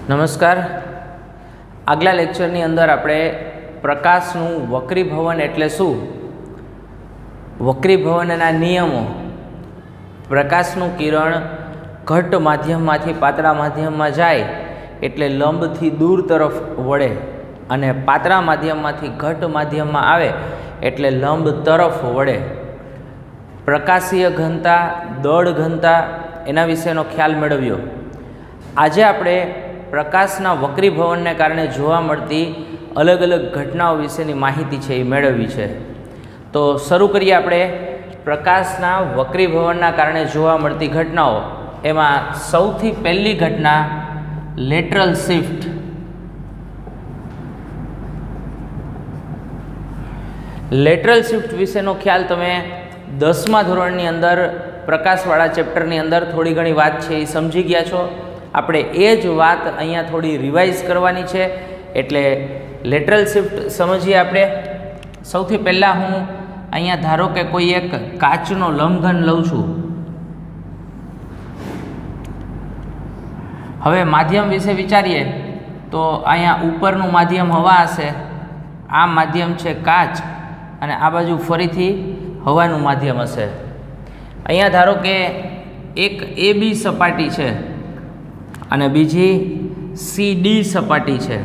નમસ્કાર. આગલા લેક્ચરની અંદર આપણે પ્રકાશનું વક્રીભવન એટલે શું, વક્રીભવનના નિયમો, પ્રકાશનું કિરણ ઘટ્ટ માધ્યમમાંથી પાતળા માધ્યમમાં જાય એટલે લંબથી દૂર તરફ વળે અને પાતળા માધ્યમમાંથી ઘટ્ટ માધ્યમમાં આવે એટલે લંબ તરફ વળે. પ્રકાશીય ઘનતા, દળ ઘનતા એના વિશેનો ખ્યાલ મેળવ્યો. આજે આપણે પ્રકાશના વક્રીભવનને કારણે જોવા મળતી અલગ અલગ ઘટનાઓ વિશેની માહિતી છે એ મેળવવી છે. તો શરૂ કરીએ આપણે પ્રકાશના વક્રીભવનના કારણે જોવા મળતી ઘટનાઓ. એમાં સૌથી પહેલી ઘટના લેટરલ શિફ્ટ. લેટરલ શિફ્ટ વિશેનો ખ્યાલ તમે 10મા ધોરણની અંદર પ્રકાશવાળા ચેપ્ટરની અંદર થોડી ઘણી વાત છે એ સમજી ગયા છો. આપણે એ જ વાત અહીંયા થોડી રિવાઇઝ કરવાની છે, એટલે લેટરલ શિફ્ટ સમજીએ આપણે. સૌથી પહેલાં હું અહીંયા ધારો કે કોઈ એક કાચનો લંબઘન લઉં છું. હવે માધ્યમ વિશે વિચારીએ તો અહીંયા ઉપરનું માધ્યમ હવા હશે, આ માધ્યમ છે કાચ, અને આ બાજુ ફરીથી હવાનું માધ્યમ હશે. અહીંયા ધારો કે એક AB સપાટી છે અને બીજી CD સપાટી છે.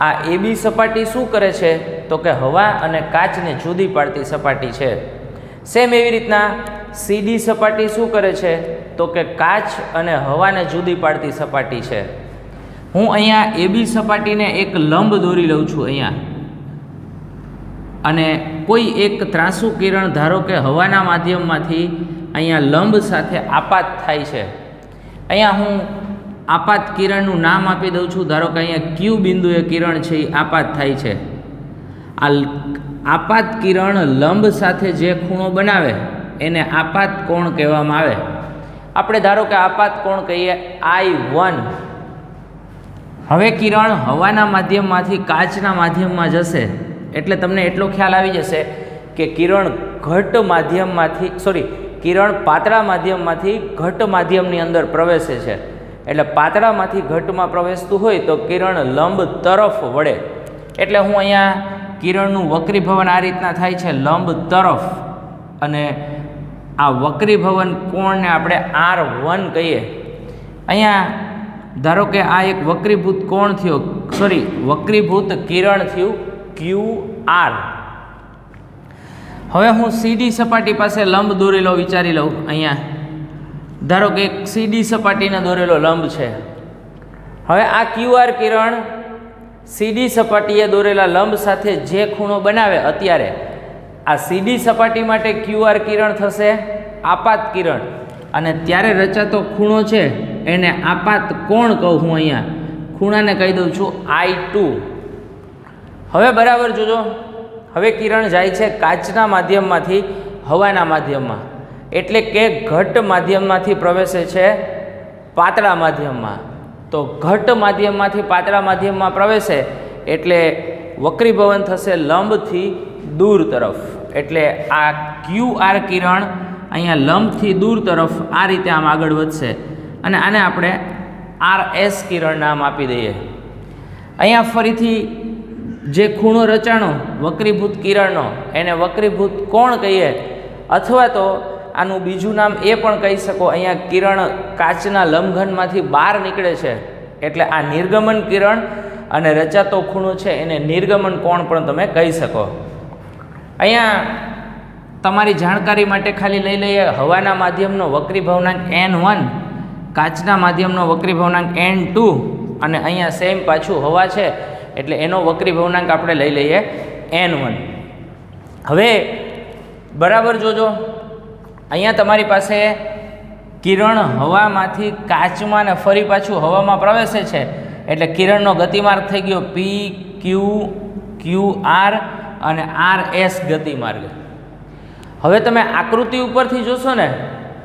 આ AB સપાટી શું કરે છે તો કે હવા અને કાચને જુદી પાડતી સપાટી છે. સેમ એવી રીતના CD સપાટી શું કરે છે તો કે કાચ અને હવાને જુદી પાડતી સપાટી છે. હું અહીંયા AB સપાટીને એક લંબ દોરી લઉં છું અહીંયા, અને કોઈ એક ત્રાંસુ કિરણ ધારો કે હવાના માધ્યમમાંથી અહીંયા લંબ સાથે આપાત થાય છે. અહીંયા હું આપાત કિરણનું નામ આપી દઉં છું. ધારો કે અહીંયા Q બિંદુએ કિરણ છે એ આપાત થાય છે. આ આપાત કિરણ લંબ સાથે જે ખૂણો બનાવે એને આપાત કોણ કહેવામાં આવે. આપણે ધારો કે આપાત કોણ કહીએ I1. હવે કિરણ હવાના માધ્યમમાંથી કાચના માધ્યમમાં જશે એટલે તમને એટલો ખ્યાલ આવી જશે કે કિરણ ઘટ્ટ માધ્યમમાંથી કિરણ પાતળા માધ્યમમાંથી ઘટ્ટ માધ્યમની અંદર પ્રવેશે છે. એટલે પાતળામાંથી ઘટ્ટમાં પ્રવેશતું હોય તો કિરણ લંબ તરફ વળે. એટલે હું અહીંયા કિરણનું વક્રીભવન આ રીતના થાય છે, લંબ તરફ. અને આ વક્રીભવન કોણને આપણે R1 કહીએ. અહીંયા ધારો કે આ એક વક્રીભૂત કોણ થયો, વક્રીભૂત કિરણ થયું QR. હવે હું CD સપાટી પાસે લંબ દોરેલો વિચારી લઉં. અહીંયા ધારો કે એક CD સપાટીને દોરેલો લંબ છે. હવે આ QR કિરણ CD સપાટીએ દોરેલા લંબ સાથે જે ખૂણો બનાવે, અત્યારે આ CD સપાટી માટે QR કિરણ થશે આપાત કિરણ, અને ત્યારે રચાતો ખૂણો છે એને આપાત કોણ કહું હું. અહીંયા ખૂણાને કહી દઉં છું I2. હવે બરાબર જોજો, હવે કિરણ જાય છે કાચના માધ્યમમાંથી હવાના માધ્યમમાં, એટલે કે ઘટ્ટ માધ્યમમાંથી પ્રવેશે છે પાતળા માધ્યમમાં. તો ઘટ્ટ માધ્યમમાંથી પાતળા માધ્યમમાં પ્રવેશે એટલે વક્રીભવન થશે લંબથી દૂર તરફ. એટલે આ QR કિરણ અહીંયા લંબથી દૂર તરફ આ રીતે આમ આગળ વધશે, અને આને આપણે RS કિરણ નામ આપી દઈએ. અહીંયા ફરીથી જે ખૂણો રચાણો વક્રીભૂત કિરણનો એને વક્રીભૂત કોણ કહીએ, અથવા તો આનું બીજું નામ એ પણ કહી શકો, અહીંયા કિરણ કાચના લંબઘનમાંથી બહાર નીકળે છે એટલે આ નિર્ગમન કિરણ, અને રચાતો ખૂણો છે એને નિર્ગમન કોણ પણ તમે કહી શકો. અહીંયા તમારી જાણકારી માટે ખાલી લઈ લઈએ હવાના માધ્યમનો વક્રીભવનાંક N1, કાચના માધ્યમનો વક્રીભવનાંક N2, અને અહીંયા સેમ પાછું હવા છે એટલે એનો વક્રીભવનાંક આપણે લઈ લઈએ N1. હવે બરાબર જોજો, અહીંયા તમારી પાસે કિરણ હવામાંથી કાચમાં ને ફરી પાછું હવામાં પ્રવેશે છે એટલે કિરણનો ગતિમાર્ગ થઈ ગયો PQ, QR અને RS ગતિમાર્ગ. હવે તમે આકૃતિ ઉપરથી જોશો ને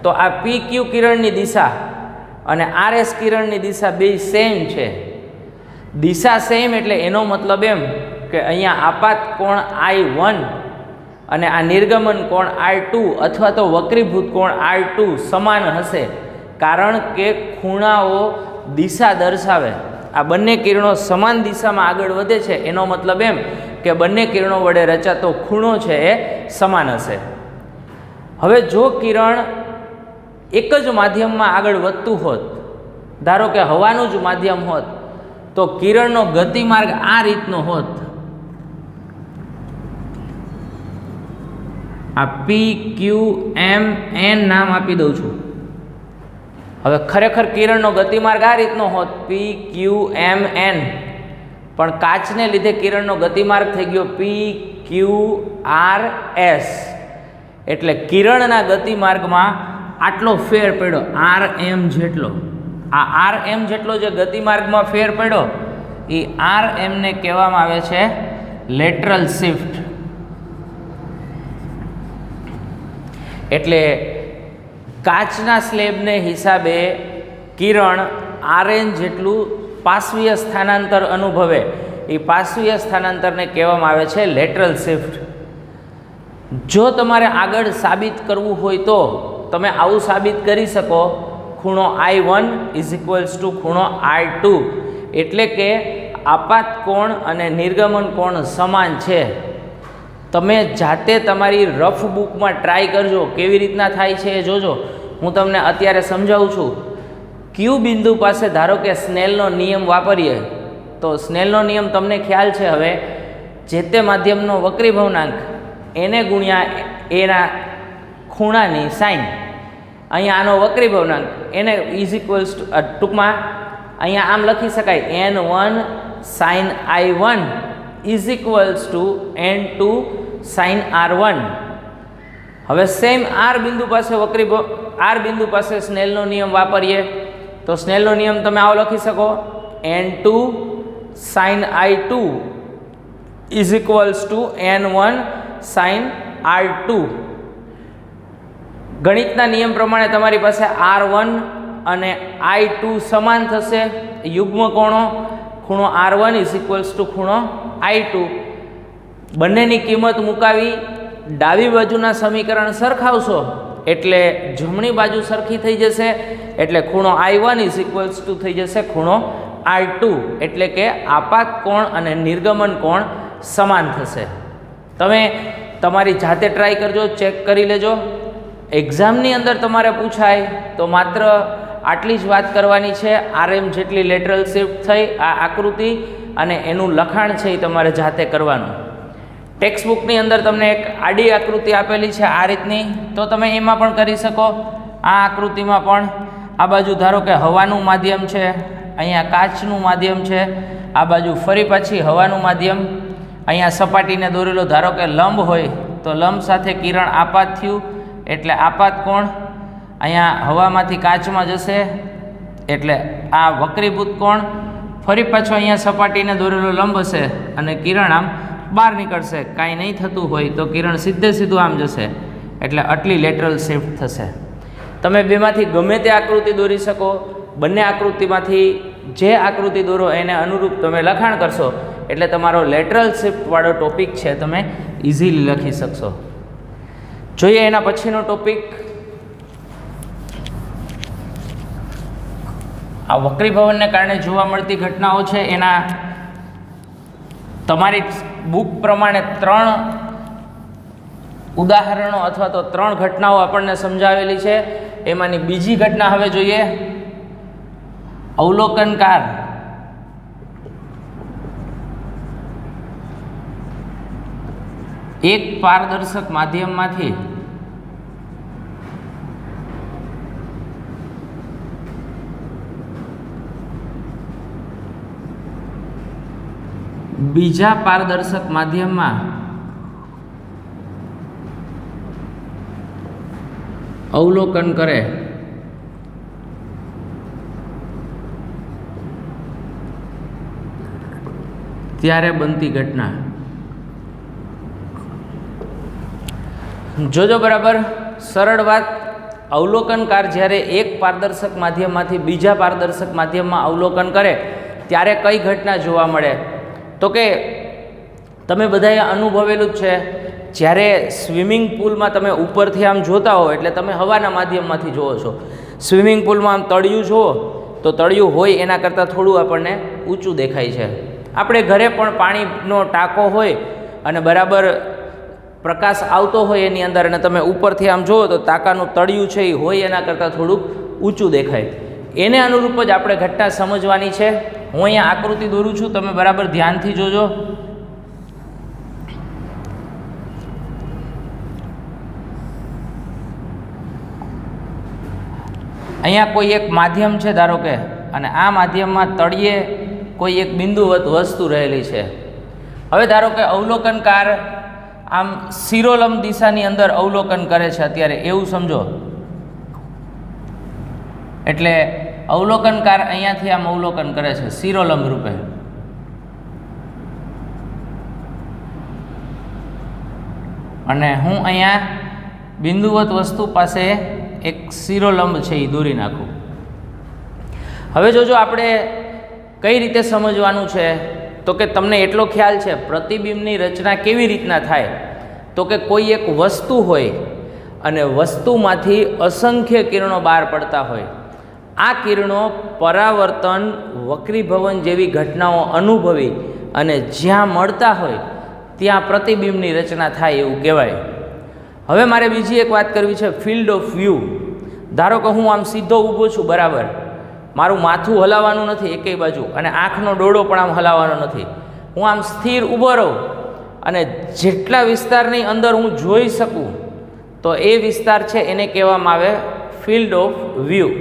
તો આ PQ કિરણની દિશા અને RS કિરણની દિશા બે સેમ છે. દિશા સેમ એટલે એનો મતલબ એમ કે અહીંયા આપાત કોણ I1 અને આ નિર્ગમન કોણ R2 અથવા તો વક્રીભૂત કોણ R2 સમાન હશે, કારણ કે ખૂણાઓ દિશા દર્શાવે, આ બંને કિરણો સમાન દિશામાં આગળ વધે છે, એનો મતલબ એમ કે બંને કિરણો વડે રચાતો ખૂણો છે એ સમાન હશે. હવે જો કિરણ એક જ માધ્યમમાં આગળ વધતું હોત, ધારો કે હવાનું જ માધ્યમ હોત, તો કિરણનો ગતિમાર્ગ આ રીતનો હોત. આ PQMN નામ આપી દઉં છું. હવે ખરેખર કિરણનો ગતિમાર્ગ આ રીતનો હોત, PQMN, પણ કાચને લીધે કિરણનો ગતિમાર્ગ થઈ ગયો PQRS. એટલે કિરણના ગતિમાર્ગમાં આટલો ફેર પડ્યો, RM જેટલો. આ RM જેટલો જે ગતિમાર્ગમાં ફેર પડ્યો, એ RM ને કહેવામાં આવે છે લેટરલ શિફ્ટ. એટલે કાચના સ્લેબને હિસાબે કિરણ RN જેટલું પાર્શ્વીય સ્થાનાંતર અનુભવે, એ પાર્શ્વીય સ્થાનાંતરને કહેવામાં આવે છે લેટરલ શિફ્ટ. જો તમારે આગળ સાબિત કરવું હોય તો તમે આવું સાબિત કરી શકો, ખૂણો I1 = ખૂણો I2, એટલે કે આપાત કોણ અને નિર્ગમન કોણ સમાન છે. તમે જાતે તમારી રફ બુકમાં ટ્રાય કરજો, કેવી રીતના થાય છે એ જોજો. હું તમને અત્યારે સમજાવું છું. ક્યુ બિંદુ પાસે ધારો કે સ્નેલનો નિયમ વાપરીએ, તો સ્નેલનો નિયમ તમને ખ્યાલ છે. હવે જે તે માધ્યમનો વક્રીભવનાંક એને ગુણ્યા એના ખૂણાની સાઇન, અહીંયા આનો વક્રીભવનાંક એને ટૂંકમાં અહીંયા આમ લખી શકાય, N1 sin I1 = N2 sin R1. હવે સેમ R બિંદુ પાસે R બિંદુ પાસે સ્નેલનો નિયમ વાપરીએ, તો સ્નેલનો નિયમ તમે આવો લખી શકો, N2 sin I2 = N1 sin R2. ગણિતના નિયમ પ્રમાણે તમારી પાસે R1 અને I2 સમાન થશે, યુગ્મ કોણો. ખૂણો R1 = ખૂણો I2. બંનેની કિંમત મુકાવી ડાબી બાજુના સમીકરણ સરખાવશો એટલે જમણી બાજુ સરખી થઈ જશે, એટલે ખૂણો I1 = થઈ જશે ખૂણો I2. એટલે કે આપાત કોણ અને નિર્ગમન કોણ સમાન થશે. તમે તમારી જાતે ટ્રાય કરજો, ચેક કરી લેજો. એક્ઝામની અંદર તમારે પૂછાય તો માત્ર આટલી જ વાત કરવાની છે, RM જેટલી લેટરલ શિફ્ટ થઈ, આ આકૃતિ અને એનું લખાણ છે એ તમારે જાતે કરવાનું. ટેક્સ્ટ બુકની અંદર તમને એક આડી આકૃતિ આપેલી છે આ રીતની, તો તમે એમાં પણ કરી શકો. આ આકૃતિમાં પણ આ બાજુ ધારો કે હવાનું માધ્યમ છે, અહીંયા કાચનું માધ્યમ છે, આ બાજુ ફરી પાછી હવાનું માધ્યમ, અહીંયા સપાટીને દોરેલો ધારો કે લંબ હોય, તો લંબ સાથે કિરણ આપાત થયું એટલે આપાત કોણ, અહીંયા હવામાંથી કાચમાં જશે એટલે આ વક્રીભૂત કોણ, ફરી પાછો અહીંયા સપાટીને દોરેલો લંબ હશે અને કિરણ આમ બહાર નીકળશે. કાંઈ નહીં થતું હોય તો કિરણ સીધું આમ જશે, એટલે આટલી લેટરલ શિફ્ટ થશે. તમે બેમાંથી ગમે તે આકૃતિ દોરી શકો. બંને આકૃતિમાંથી જે આકૃતિ દોરો એને અનુરૂપ તમે લખાણ કરશો એટલે તમારો લેટરલ શિફ્ટવાળો ટોપિક છે તમે ઇઝીલી લખી શકશો. જોઈએ એના પછીનો ટોપિક. આ વક્રીભવનને કારણે જોવા મળતી ઘટનાઓ છે, એના તમારી બુક પ્રમાણે 3 ઉદાહરણો અથવા તો 3 ઘટનાઓ આપણને સમજાવેલી છે. એમાંની બીજી ઘટના હવે જોઈએ. અવલોકનકાર એક પારદર્શક માધ્યમમાંથી બીજા પારદર્શક માધ્યમમાં અવલોકન કરે ત્યારે બનતી ઘટના. જોજો બરાબર, સરળ વાત. અવલોકનકાર જ્યારે એક પારદર્શક માધ્યમમાંથી બીજા પારદર્શક માધ્યમમાં અવલોકન કરે ત્યારે કઈ ઘટના જોવા મળે? તો કે તમે બધાએ અનુભવેલું જ છે, જ્યારે સ્વિમિંગ પુલમાં તમે ઉપરથી આમ જોતા હો એટલે તમે હવાના માધ્યમમાંથી જુઓ છો. સ્વિમિંગ પુલમાં આમ તળિયું જુઓ તો તળિયું હોય એના કરતાં થોડું આપણને ઊંચું દેખાય છે. આપણે ઘરે પણ પાણીનો ટાંકો હોય અને બરાબર પ્રકાશ આવતો હોય એની અંદર અને તમે ઉપરથી આમ જુઓ તો ટાંકાનું તળિયું છે એ હોય એના કરતાં થોડુંક ઊંચું દેખાય. એને અનુરૂપ જ આપણે ઘટના સમજવાની છે. હું અહીંયા આકૃતિ દોરું છું, તમે બરાબર ધ્યાનથી જોજો. અહીંયા કોઈ એક માધ્યમ છે ધારો કે, અને આ માધ્યમમાં તળિયે કોઈ એક બિંદુવત વસ્તુ રહેલી છે. હવે ધારો કે અવલોકનકાર આમ શિરોલંબ દિશાની અંદર અવલોકન કરે છે અત્યારે, એવું સમજો. એટલે અવલોકનકાર અહીંયાથી આમ અવલોકન કરે છે શિરોલંબ રૂપે. અને હું અહીંયા બિંદુવત વસ્તુ પાસે એક શિરોલંબ છે એ દોરી નાખું. હવે જોજો આપણે કઈ રીતે સમજવાનું છે, તો કે તમને એટલો ખ્યાલ છે પ્રતિબિંબની રચના કેવી રીતના થાય, તો કે કોઈ એક વસ્તુ હોય અને વસ્તુમાંથી અસંખ્ય કિરણો બહાર પડતા હોય. આ કિરણો પરાવર્તન, વક્રીભવન જેવી ઘટનાઓ અનુભવી અને જ્યાં મળતા હોય ત્યાં પ્રતિબિંબની રચના થાય એવું કહેવાય. હવે મારે બીજી એક વાત કરવી છે, ફિલ્ડ ઓફ વ્યૂ. ધારો કે હું આમ સીધો ઊભો છું, બરાબર, મારું માથું હલાવવાનું નથી એકેય બાજુ, અને આંખનો ડોળો પણ આમ હલાવવાનો નથી. હું આમ સ્થિર ઊભો રહું અને જેટલા વિસ્તારની અંદર હું જોઈ શકું તો એ વિસ્તાર છે એને કહેવામાં આવે ફિલ્ડ ઓફ વ્યૂ.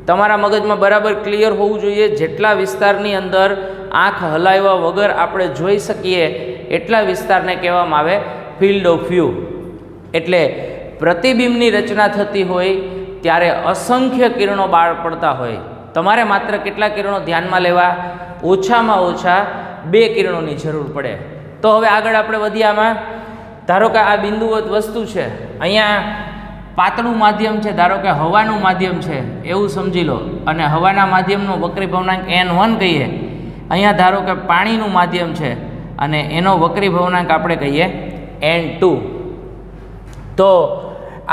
તમારા મગજમાં બરાબર ક્લિયર હોવું જોઈએ, જેટલા વિસ્તારની અંદર આંખ હલાવ્યા વગર આપણે જોઈ શકીએ એટલા વિસ્તારને કહેવામાં આવે ફિલ્ડ ઓફ વ્યૂ. એટલે પ્રતિબિંબની રચના થતી હોય ત્યારે અસંખ્ય કિરણો બહાર પડતા હોય. તમારે માત્ર કેટલા કિરણો ધ્યાનમાં લેવા? ઓછામાં ઓછા 2 કિરણોની જરૂર પડે. તો હવે આગળ આપણે વધીએ. આમાં ધારો કે આ બિંદુવત વસ્તુ છે, અહીંયા પાતળું માધ્યમ છે, ધારો કે હવાનું માધ્યમ છે એવું સમજી લો, અને હવાના માધ્યમનો વક્રીભવનાંક N1 કહીએ. અહીંયા ધારો કે પાણીનું માધ્યમ છે અને એનો વક્રીભવનાંક આપણે કહીએ N2. તો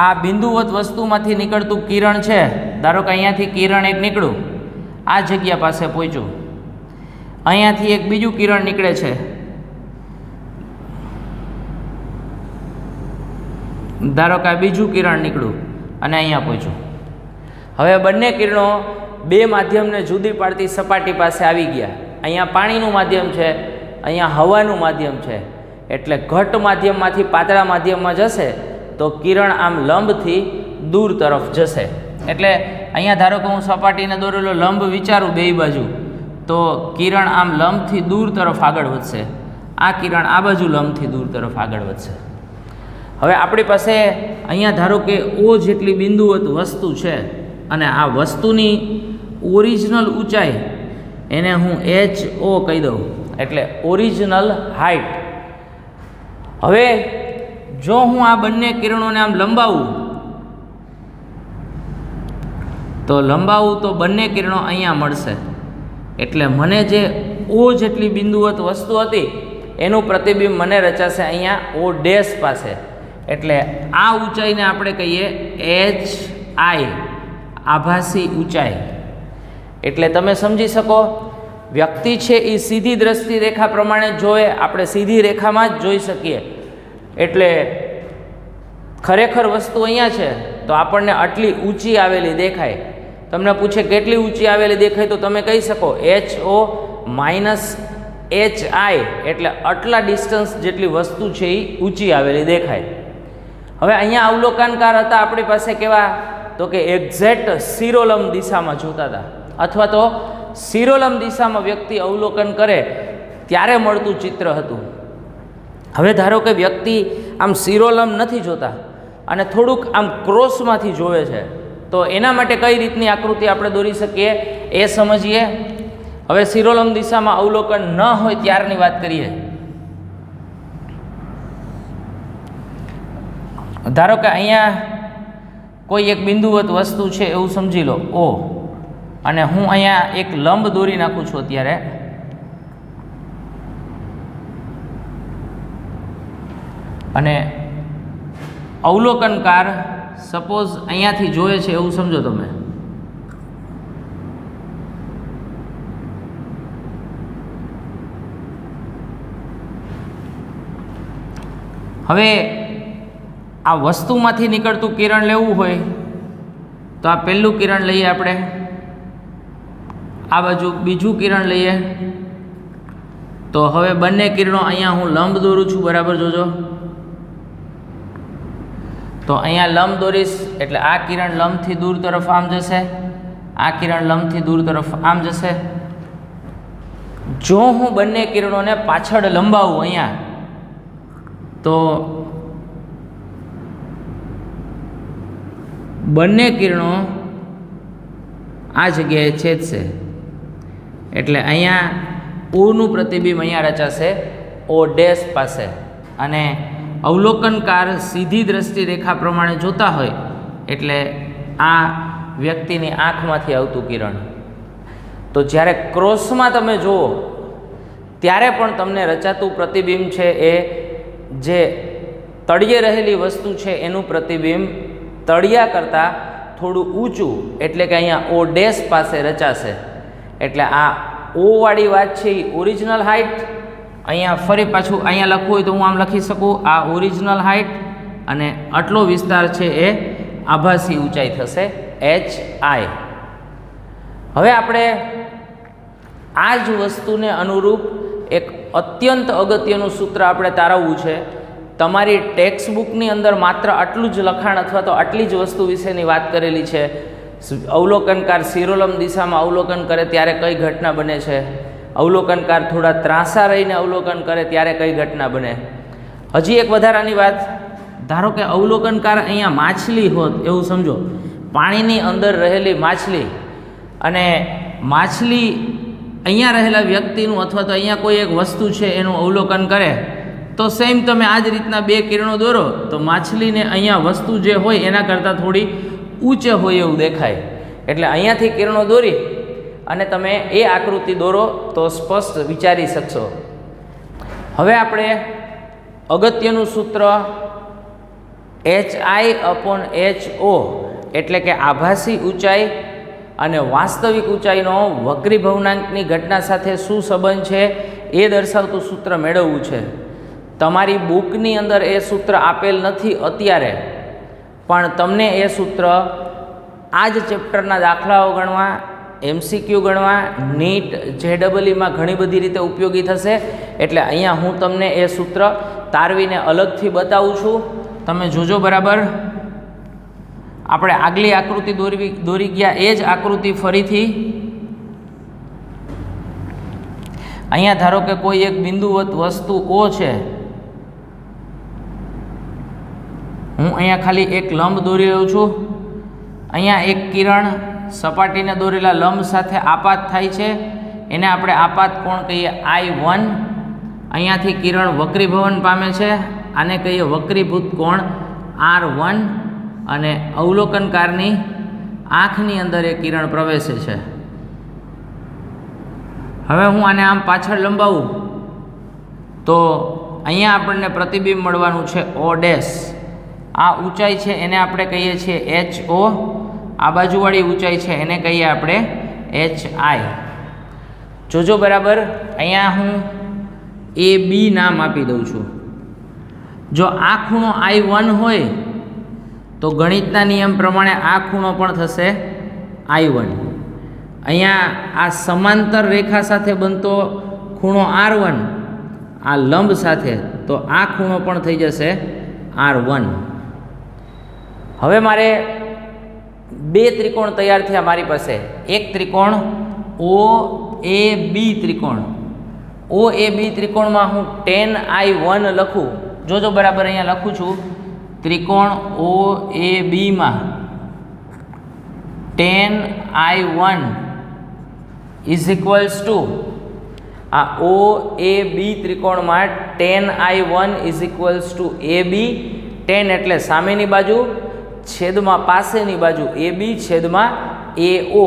આ બિંદુવત વસ્તુમાંથી નીકળતું કિરણ છે, ધારો કે અહીંયાથી કિરણ એક નીકળ્યું, આ જગ્યા પાસે પહોંચ્યું, અહીંયાથી એક બીજું કિરણ નીકળે છે, ધારો કે આ બીજું કિરણ નીકળ્યું અને અહીંયા પહોંચ્યું. હવે બંને કિરણો 2 માધ્યમને જુદી પાડતી સપાટી પાસે આવી ગયા. અહીંયા પાણીનું માધ્યમ છે, અહીંયા હવાનું માધ્યમ છે. એટલે ઘટ માધ્યમમાંથી પાતળા માધ્યમમાં જશે તો કિરણ આમ લંબથી દૂર તરફ જશે. એટલે અહીંયા ધારો કે હું સપાટીને દોરેલો લંબ વિચારું બે બાજુ, તો કિરણ આમ લંબથી દૂર તરફ આગળ વધશે, આ કિરણ આ બાજુ લંબથી દૂર તરફ આગળ વધશે. હવે આપણી પાસે અહીંયા ધારો કે O જેટલી બિંદુવત વસ્તુ છે અને આ વસ્તુની ઓરિજિનલ ઊંચાઈ એને હું HO કહી દઉં, એટલે ઓરિજિનલ હાઇટ. હવે જો હું આ બંને કિરણોને આમ લંબાવું તો બંને કિરણો અહીંયા મળશે. એટલે મને જે O જેટલી બિંદુવત વસ્તુ હતી એનું પ્રતિબિંબ મને રચાશે અહીંયા O ડેશ પાસે. એટલે આ ઊંચાઈને આપણે કહીએ HI, આભાસી ઊંચાઈ. એટલે તમે સમજી શકો, વ્યક્તિ છે એ સીધી દ્રષ્ટિ રેખા પ્રમાણે જોવે, આપણે સીધી રેખામાં જ જોઈ શકીએ. એટલે ખરેખર વસ્તુ અહીંયા છે તો આપણને આટલી ઊંચી આવેલી દેખાય. તમને પૂછે કેટલી ઊંચી આવેલી દેખાય, તો તમે કહી શકો HO માઇનસ HI, એટલે આટલા ડિસ્ટન્સ જેટલી વસ્તુ છે એ ઊંચી આવેલી દેખાય. હવે અહીંયા અવલોકનકાર હતા આપણી પાસે કેવા, તો કે એક્ઝેક્ટ શિરોલંબ દિશામાં જોતા હતા, અથવા તો શિરોલંબ દિશામાં વ્યક્તિ અવલોકન કરે ત્યારે મળતું ચિત્ર હતું. હવે ધારો કે વ્યક્તિ આમ શિરોલંબ નથી જોતા અને થોડુંક આમ ક્રોસમાંથી જોવે છે, તો એના માટે કઈ રીતની આકૃતિ આપણે દોરી શકીએ એ સમજીએ. હવે શિરોલંબ દિશામાં અવલોકન ન હોય ત્યારની વાત કરીએ. ધારો કે અહીંયા કોઈ એક બિંદુવત વસ્તુ છે એવું સમજી લો O, અને હું અહીંયા એક લંબ દોરી નાખું છું અત્યારે. અને અવલોકનકાર સપોઝ અહીંયાથી જોવે છે એવું સમજો તમે. હવે આ વસ્તુમાંથી નીકળતું કિરણ લેવું હોય તો આ પહેલું કિરણ લઈએ આપણે, આ બાજુ બીજું કિરણ લઈએ. તો હવે બંને કિરણો અહીંયા હું લંબ દોરું છું, બરાબર જોજો. તો અહીંયા લંબ દોરીશ એટલે આ કિરણ લંબથી દૂર તરફ આમ જશે, આ કિરણ લંબથી દૂર તરફ આમ જશે. જો હું બંને કિરણોને પાછળ લંબાવું અહીંયા, તો બંને કિરણો આ જગ્યાએ છેદશે એટલે અહીંયા ઓનું પ્રતિબિંબ અહીંયા રચાશે ઓ ડેશ પાસે. અને અવલોકનકાર સીધી દ્રષ્ટિ રેખા પ્રમાણે જોતા હોય એટલે આ વ્યક્તિની આંખમાંથી આવતું કિરણ. તો જ્યારે ક્રોસમાં તમે જુઓ ત્યારે પણ તમને રચાતું પ્રતિબિંબ છે એ જે તળિયે રહેલી વસ્તુ છે એનું પ્રતિબિંબ તળિયા કરતાં થોડું ઊંચું એટલે કે અહીંયા ઓ ડેશ પાસે રચાશે. એટલે આ ઓવાળી વાત છે એ ઓરિજિનલ હાઇટ. અહીંયા ફરી પાછું અહીંયા લખવું હોય તો હું આમ લખી શકું, આ ઓરિજિનલ હાઇટ અને આટલો વિસ્તાર છે એ આભાસી ઊંચાઈ થશે HI. હવે આપણે આ જ વસ્તુને અનુરૂપ એક અત્યંત અગત્યનું સૂત્ર આપણે તારવવું છે. તમારી ટેક્સ્ટબુકની અંદર માત્ર આટલું જ લખાણ અથવા તો આટલી જ વસ્તુ વિશેની વાત કરેલી છે. અવલોકનકાર શિરોલંબ દિશામાં અવલોકન કરે ત્યારે કઈ ઘટના બને છે, અવલોકનકાર થોડા ત્રાંસા રહીને અવલોકન કરે ત્યારે કઈ ઘટના બને. હજી એક વધારાની વાત, ધારો કે અવલોકનકાર અહીંયા માછલી હોત એવું સમજો, પાણીની અંદર રહેલી માછલી, અને માછલી અહીંયા રહેલા વ્યક્તિનું અથવા તો અહીંયા કોઈ એક વસ્તુ છે એનું અવલોકન કરે, તો સેમ તમે આ જ રીતના બે કિરણો દોરો તો માછલીને અહીંયા વસ્તુ જે હોય એના કરતાં થોડી ઊંચે હોય એવું દેખાય. એટલે અહીંયાથી કિરણો દોરી અને તમે એ આકૃતિ દોરો તો સ્પષ્ટ વિચારી શકશો. હવે આપણે અગત્યનું સૂત્ર HI/HO એટલે કે આભાસી ઊંચાઈ અને વાસ્તવિક ઊંચાઈનો વક્રીભવનાંકની ઘટના સાથે શું સંબંધ છે એ દર્શાવતું સૂત્ર મેળવવું છે. તમારી બુકની અંદર એ સૂત્ર આપેલ નથી અત્યારે, પણ તમને એ સૂત્ર આ જ ચેપ્ટરના દાખલાઓ ગણવા, MCQ ગણવા, નીટ JEE-માં ઘણી બધી રીતે ઉપયોગી થશે. એટલે અહીંયા હું તમને એ સૂત્ર તારવીને અલગથી બતાવું છું, તમે જોજો બરાબર. આપણે આગલી આકૃતિ દોરી ગયા એ જ આકૃતિ ફરીથી અહીંયા ધારો કે કોઈ એક બિંદુવત વસ્તુ O છે, હું અહીંયા ખાલી એક લંબ દોરી રહ્યો છું. અહીંયા એક કિરણ સપાટીને દોરેલા લંબ સાથે આપાત થાય છે, એને આપણે આપાત કોણ કહીએ I1. અહીંયાથી કિરણ વક્રીભવન પામે છે, આને કહીએ વક્રીભૂત કોણ R1. અને અવલોકનકારની આંખની અંદર એ કિરણ પ્રવેશે છે. હવે હું આને આમ પાછળ લંબાવું તો અહીંયા આપણને પ્રતિબિંબ મળવાનું છે O ડેશ. આ ઊંચાઈ છે એને આપણે કહીએ છીએ HO, આ બાજુવાળી ઊંચાઈ છે એને કહીએ આપણે HI. જોજો બરાબર, અહીંયા હું AB નામ આપી દઉં છું. જો આ ખૂણો I1 હોય તો ગણિતના નિયમ પ્રમાણે આ ખૂણો પણ થશે I1. અહીંયા આ સમાંતર રેખા સાથે બનતો ખૂણો R1 આ લંબ સાથે, તો આ ખૂણો પણ થઈ જશે R1. હવે મારે બે ત્રિકોણ તૈયાર થયા મારી પાસે. એક ત્રિકોણ OAB ત્રિકોણ. OAB ત્રિકોણમાં હું tan I1 લખું, જોજો બરાબર અહીંયા લખું છું. ત્રિકોણ OAB માં tan I1 is equals to, આ OAB ત્રિકોણમાં tan I1 is equals to AB. tan એટલે સામેની બાજુ, છેદમાં પાસેની બાજુ AB છેદમાં AO,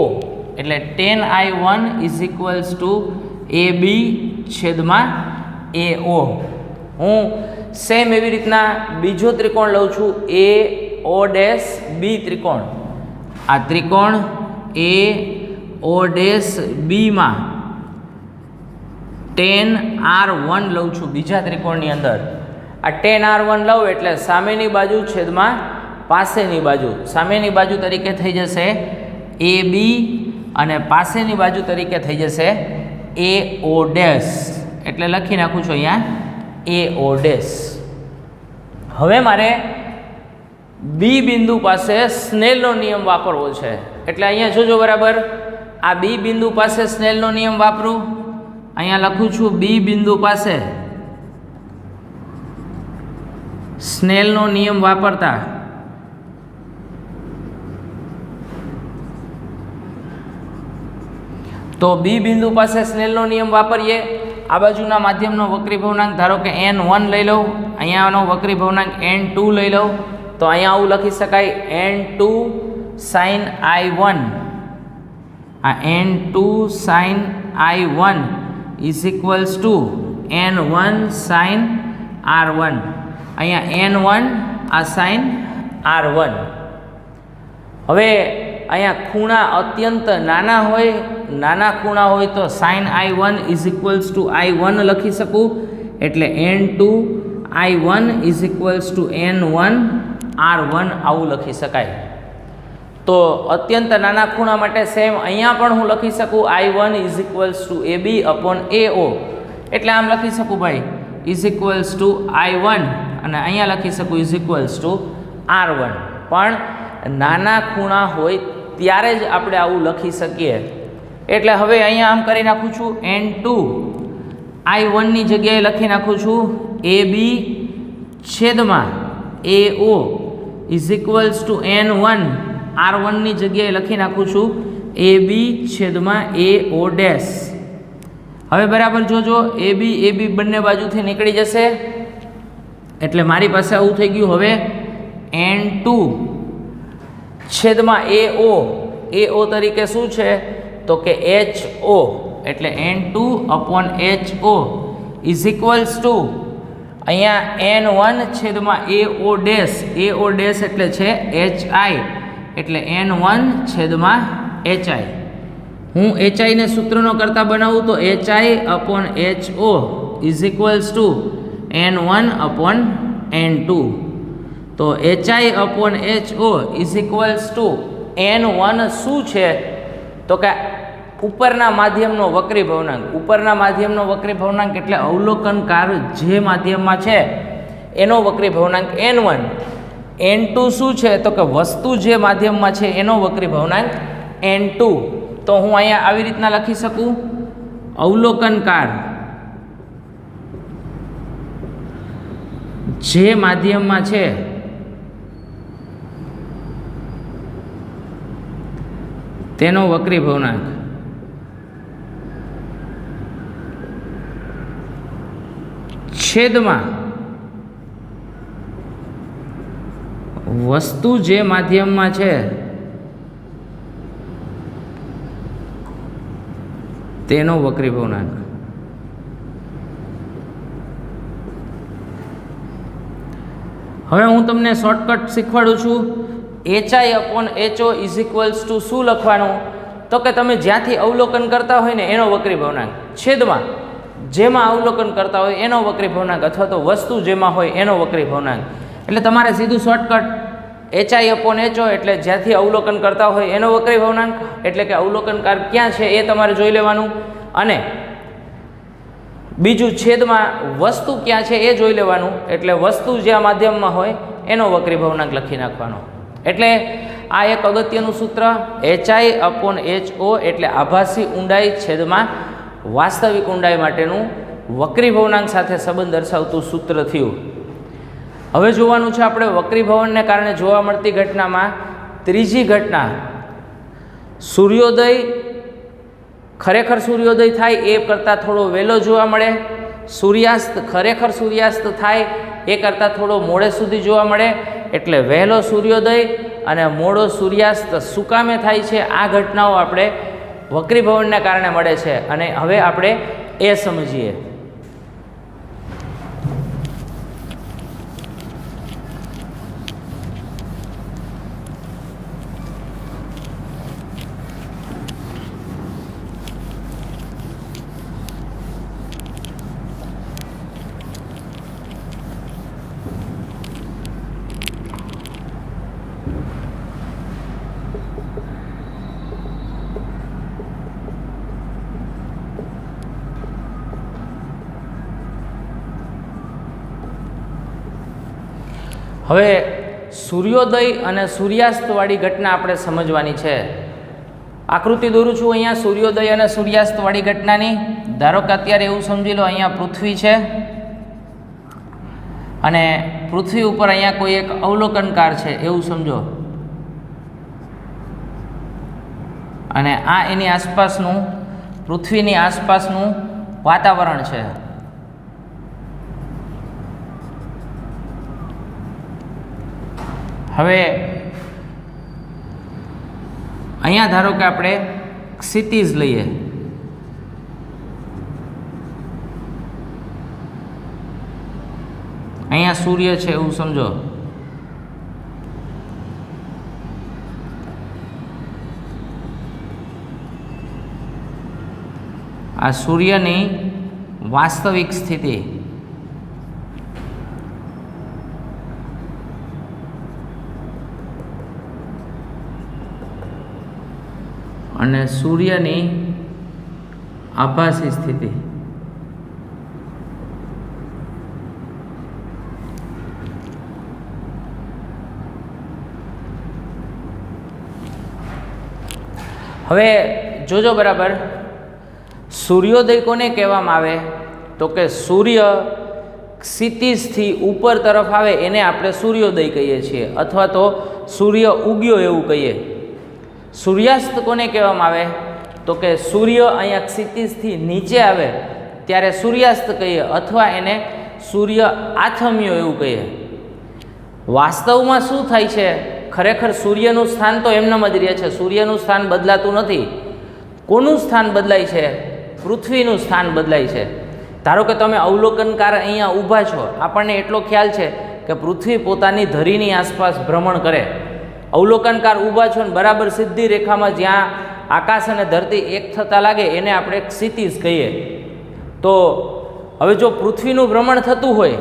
એટલે tan I1 is equals to AB છેદમાં AO. હું સેમ એવી રીતના બીજો ત્રિકોણ લઉં છું AO ડેશ B ત્રિકોણ. આ ત્રિકોણ AO ડેશ B માં tan R1 લઉં છું બીજા ત્રિકોણની અંદર. આ tan r1 લઉં એટલે સામેની બાજુ છેદમાં પાસેની બાજુ, સામેની બાજુ તરીકે થઈ જશે AB અને પાસેની બાજુ તરીકે થઈ જશે AO ડેશ, એટલે લખી નાખું છું અહીંયા AO ડેશ. હવે મારે બી બિંદુ પાસે સ્નેલનો નિયમ વાપરવો છે, એટલે અહીંયા જોજો બરાબર, આ બી બિંદુ પાસે સ્નેલનો નિયમ વાપરું. અહીંયા લખું છું બી બિંદુ પાસે સ્નેલનો નિયમ વાપરતા તો બી બિંદુ પાસે સ્નેલનો નિયમ વાપરીએ. આ બાજુના માધ્યમનો વક્રી ભવનાંક ધારો કે n1 લઈ લઉં, અહીંયાનો વક્રી ભવનાંક n2 લઈ લઉં, તો અહીંયા આવું લખી શકાય n2 sin I1, આ n2 sin I1 is equals to n1 sin R1, અહીંયા n1 આ sin R1. હવે અહીંયા ખૂણા અત્યંત નાના હોય, નાના ખૂણા હોય તો sin I1 is equals to I1 લખી શકું, એટલે n2 I1 is equals to n1 R1 આવું લખી શકાય. તો અત્યંત નાના ખૂણા માટે સેમ અહીંયા પણ હું લખી શકું I1 is equals to AB upon AO, એટલે આમ લખી શકું ભાઈ ઇઝ ઇક્વલ્સ ટુ I1 અને અહીંયા લખી શકું ઇઝ ઇક્વલ્સ ટુ R1. પણ નાના ખૂણા હોય ત્યારે જ આપણે આવું લખી શકીએ. એટલે હવે અહીંયા આમ કરી નાખું છું n2 I1 ની જગ્યાએ લખી નાખું છું AB છેદમાં AO is equals to n1 R1 ની જગ્યાએ લખી નાખું છું AB છેદમાં AO ડેશ. હવે બરાબર જોજો, AB બંને બાજુથી નીકળી જશે, એટલે મારી પાસે આવું થઈ ગયું. હવે n2 છેદમાં AO તરીકે શું છે તો કે HO, એટલે n2 upon HO is equals to અહીંયા n1 છેદમાં AO ડેશ એટલે છે HI, એટલે n1 છેદમાં HI. હું HI ને સૂત્રનો કરતા બનાવું તો HI upon HO is equals to n1 upon n2. તો HI upon HO is equals to n1 શું છે તો કે ઉપરના માધ્યમનો વક્રી ભવનાંક. ઉપરના માધ્યમનો વક્રી ભવનાંક એટલે અવલોકનકાર જે માધ્યમમાં છે એનો વક્રી ભવનાંક n1. n2 શું છે તો કે વસ્તુ જે માધ્યમમાં છે એનો વક્રી ભવનાંક n2. તો હું અહીંયા આવી રીતના લખી શકું અવલોકનકાર જે માધ્યમમાં છે તેનો વક્રી ભવનાંક છેદમાં વસ્તુ જે માધ્યમમાં છે તેનો વક્રી ભવનાંક. હવે હું તમને શોર્ટકટ શીખવાડું છું. HI upon HO is equals to શું લખવાનું તો કે તમે જ્યાંથી અવલોકન કરતા હોય ને એનો વક્રી ભવનાંક છેદમાં જેમાં અવલોકન કરતા હોય એનો વક્રી ભવનાંક અથવા તો વસ્તુ જેમાં હોય એનો વક્રી ભવનાંક. એટલે તમારે સીધું શોર્ટકટ HI અપોન HO એટલે જ્યાંથી અવલોકન કરતા હોય એનો વક્રી ભવનાંક, એટલે કે અવલોકનકાર ક્યાં છે એ તમારે જોઈ લેવાનું, અને બીજું છેદમાં વસ્તુ ક્યાં છે એ જોઈ લેવાનું, એટલે વસ્તુ જ્યાં માધ્યમમાં હોય એનો વક્રી ભવનાંક લખી નાખવાનો. એટલે આ એક અગત્યનું સૂત્ર HI અપોન HO એટલે આભાસી ઊંડાઈ છેદમાં વાસ્તવિક ઊંડાઈ માટેનું વક્રી ભવનાંક સાથે સંબંધ દર્શાવતું સૂત્ર થયું. હવે જોવાનું છે આપણે વક્રી ભવનને કારણે જોવા મળતી ઘટનામાં ત્રીજી ઘટના, સૂર્યોદય. ખરેખર સૂર્યોદય થાય એ કરતાં થોડો વહેલો જોવા મળે, સૂર્યાસ્ત ખરેખર સૂર્યાસ્ત થાય એ કરતાં થોડો મોડે સુધી જોવા મળે. એટલે વહેલો સૂર્યોદય અને મોડો સૂર્યાસ્ત શું કામે થાય છે આ ઘટનાઓ આપણે વક્રી ભવનને કારણે મળે છે, અને હવે આપણે એ સમજીએ. હવે સૂર્યોદય અને સૂર્યાસ્તવાળી ઘટના આપણે સમજવાની છે. આકૃતિ દોરું છું અહીંયા સૂર્યોદય અને સૂર્યાસ્તવાળી ઘટનાની. ધારો કે અત્યારે એવું સમજી લો અહીંયા પૃથ્વી છે અને પૃથ્વી ઉપર અહીંયા કોઈ એક અવલોકનકાર છે એવું સમજો, અને આ એની આસપાસનું પૃથ્વીની આસપાસનું વાતાવરણ છે. હવે અહીંયા ધારો કે આપણે ક્ષિતિજ લઈએ. અહીંયા સૂર્ય છે એવું સમજો. આ સૂર્યની વાસ્તવિક સ્થિતિ. અને સૂર્યની આભાસી સ્થિતિ. હવે જોજો બરાબર, સૂર્યોદય કોને કહેવામાં આવે તો કે સૂર્ય ક્ષિતિજથી ઉપર તરફ આવે એને આપણે સૂર્યોદય કહીએ છીએ, અથવા તો સૂર્ય ઉગ્યો એવું કહીએ. સૂર્યાસ્ત કોને કહેવામાં આવે તો કે સૂર્ય અહીંયા ક્ષિતિજથી નીચે આવે ત્યારે સૂર્યાસ્ત કહીએ, અથવા એને સૂર્ય આથમ્યો એવું કહીએ. વાસ્તવમાં શું થાય છે, ખરેખર સૂર્યનું સ્થાન તો એમનેમ જ રહે છે. સૂર્યનું સ્થાન બદલાતું નથી. કોનું સ્થાન બદલાય છે? પૃથ્વીનું સ્થાન બદલાય છે. ધારો કે તમે અવલોકનકાર અહીંયા ઊભા છો, આપણને એટલો ખ્યાલ છે કે પૃથ્વી પોતાની ધરીની આસપાસ ભ્રમણ કરે. અવલોકનકાર ઊભા છો ને બરાબર સીધી રેખામાં જ્યાં આકાશ અને ધરતી એક થતા લાગે એને આપણે ક્ષિતિજ કહીએ. તો હવે જો પૃથ્વીનું ભ્રમણ થતું હોય,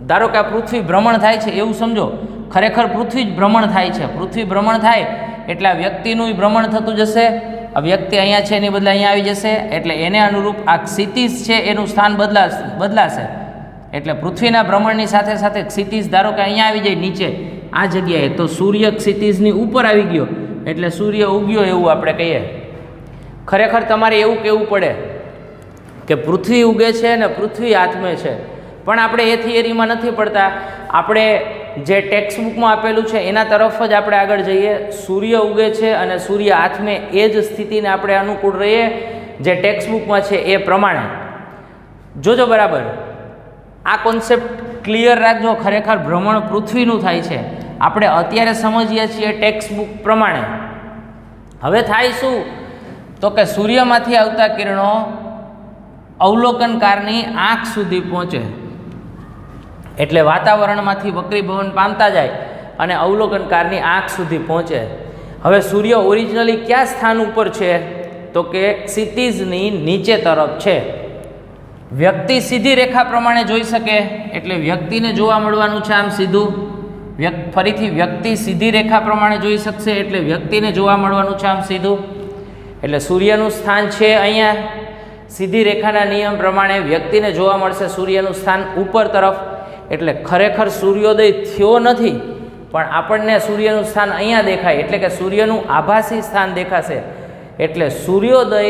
ધારો કે આ પૃથ્વી ભ્રમણ થાય છે એવું સમજો, ખરેખર પૃથ્વી જ ભ્રમણ થાય છે. પૃથ્વી ભ્રમણ થાય એટલે આ વ્યક્તિનું ભ્રમણ થતું જશે. આ વ્યક્તિ અહીંયા છે એની બદલે અહીંયા આવી જશે, એટલે એને અનુરૂપ આ ક્ષિતિજ છે એનું સ્થાન બદલાશે. એટલે પૃથ્વીના ભ્રમણની સાથે સાથે ક્ષિતિજ ધારો કે અહીંયા આવી જાય નીચે આ જગ્યાએ, તો સૂર્ય ક્ષિતિજની ઉપર આવી ગયો એટલે સૂર્ય ઉગ્યો એવું આપણે કહીએ. ખરેખર તમારે એવું કહેવું પડે કે પૃથ્વી ઉગે છે ને પૃથ્વી આથમે છે, પણ આપણે એ થિયરીમાં નથી પડતા. આપણે જે ટેક્સ્ટબુકમાં આપેલું છે એના તરફ જ આપણે આગળ જઈએ. સૂર્ય ઉગે છે અને સૂર્ય આથમે એ જ સ્થિતિને આપણે અનુકૂળ રહીએ જે ટેક્સ્ટબુકમાં છે એ પ્રમાણે. જોજો બરાબર, આ કોન્સેપ્ટ ક્લિયર રાખજો. ખરેખર ભ્રમણ પૃથ્વીનું થાય છે, આપણે અત્યારે સમજીએ છીએ ટેક્સ્ટબુક પ્રમાણે. હવે થાય શું તો કે સૂર્યમાંથી આવતા કિરણો અવલોકનકારની આંખ સુધી પહોંચે, એટલે વાતાવરણમાંથી વક્રીભવન પામતા જાય અને અવલોકનકારની આંખ સુધી પહોંચે. હવે સૂર્ય ઓરિજિનલી કયા સ્થાન ઉપર છે તો કે ક્ષિતિજની નીચે તરફ છે. વ્યક્તિ સીધી રેખા પ્રમાણે જોઈ શકે એટલે વ્યક્તિને જોવા મળવાનું છે આમ સીધું. ફરીથી વ્યક્તિ સીધી રેખા પ્રમાણે જોઈ શકશે એટલે વ્યક્તિને જોવા મળવાનું છે આમ સીધું. એટલે સૂર્યનું સ્થાન છે અહીંયા, સીધી રેખાના નિયમ પ્રમાણે વ્યક્તિને જોવા મળશે સૂર્યનું સ્થાન ઉપર તરફ. એટલે ખરેખર સૂર્યોદય થયો નથી, પણ આપણને સૂર્યનું સ્થાન અહીંયા દેખાય, એટલે કે સૂર્યનું આભાસી સ્થાન દેખાશે. એટલે સૂર્યોદય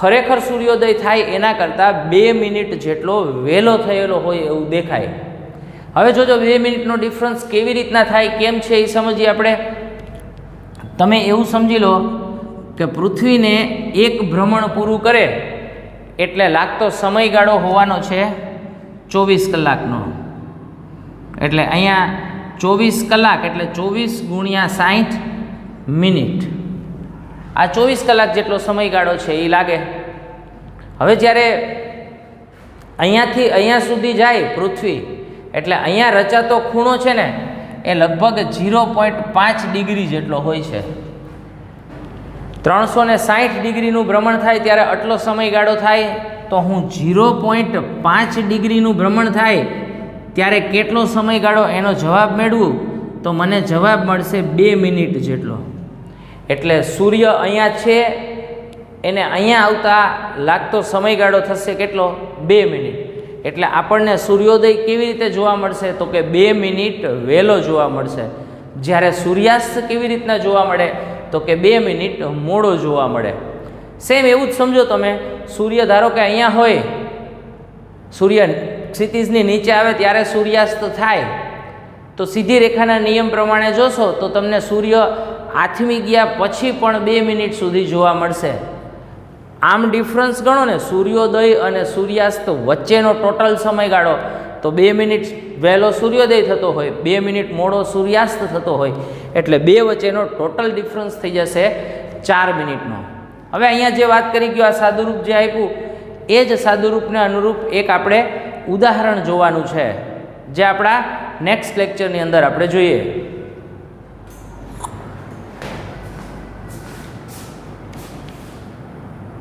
ખરેખર સૂર્યોદય થાય એના કરતાં 2 મિનિટ જેટલો વહેલો થયેલો હોય એવું દેખાય. હવે જોજો 2 મિનિટનો ડિફરન્સ કેવી રીતના થાય, કેમ છે એ સમજીએ આપણે. તમે એવું સમજી લો કે પૃથ્વીને એક ભ્રમણ પૂરું કરે એટલે લાગતો સમયગાળો હોવાનો છે 24 કલાકનો. એટલે અહીંયા 24 કલાક એટલે 24 × 60 મિનિટ, આ 24 કલાક જેટલો સમયગાળો છે એ લાગે. હવે જ્યારે અહીંયાથી અહીંયા સુધી જાય પૃથ્વી, એટલે અહીંયા રચાતો ખૂણો છે ને એ લગભગ 0.5 ડિગ્રી જેટલો હોય છે. 360 ડિગ્રીનું ભ્રમણ થાય ત્યારે આટલો સમયગાળો થાય, તો હું 0.5 ડિગ્રીનું ભ્રમણ થાય ત્યારે કેટલો સમયગાળો એનો જવાબ મેળવું તો મને જવાબ મળશે 2 મિનિટ જેટલો. એટલે સૂર્ય અહીંયા છે એને અહીંયા આવતા લાગતો સમયગાળો થશે કેટલો? 2 મિનિટ. એટલે આપણને સૂર્યોદય કેવી રીતે જોવા મળશે તો કે 2 મિનિટ વહેલો જોવા મળશે. જ્યારે સૂર્યાસ્ત કેવી રીતના જોવા મળે તો કે 2 મિનિટ મોડો જોવા મળે. સેમ એવું જ સમજો તમે, સૂર્ય ધારો કે અહીંયા હોય, સૂર્ય ક્ષિતિજની નીચે આવે ત્યારે સૂર્યાસ્ત થાય, તો સીધી રેખાના નિયમ પ્રમાણે જોશો તો તમને સૂર્ય આથમી ગયા પછી પણ 2 મિનિટ સુધી જોવા મળશે. આમ ડિફરન્સ ગણો ને, સૂર્યોદય અને સૂર્યાસ્ત વચ્ચેનો ટોટલ સમયગાળો, તો 2 મિનિટ વહેલો સૂર્યોદય થતો હોય, 2 મિનિટ મોડો સૂર્યાસ્ત થતો હોય, એટલે બે વચ્ચેનો ટોટલ ડિફરન્સ થઈ જશે 4 મિનિટનો. હવે અહીંયા જે વાત કરી ગયો, આ સાદુરૂપ જે આપ્યું એ જ સાદુરૂપને અનુરૂપ એક આપણે ઉદાહરણ જોવાનું છે, જે આપણા નેક્સ્ટ લેક્ચરની અંદર આપણે જોઈએ.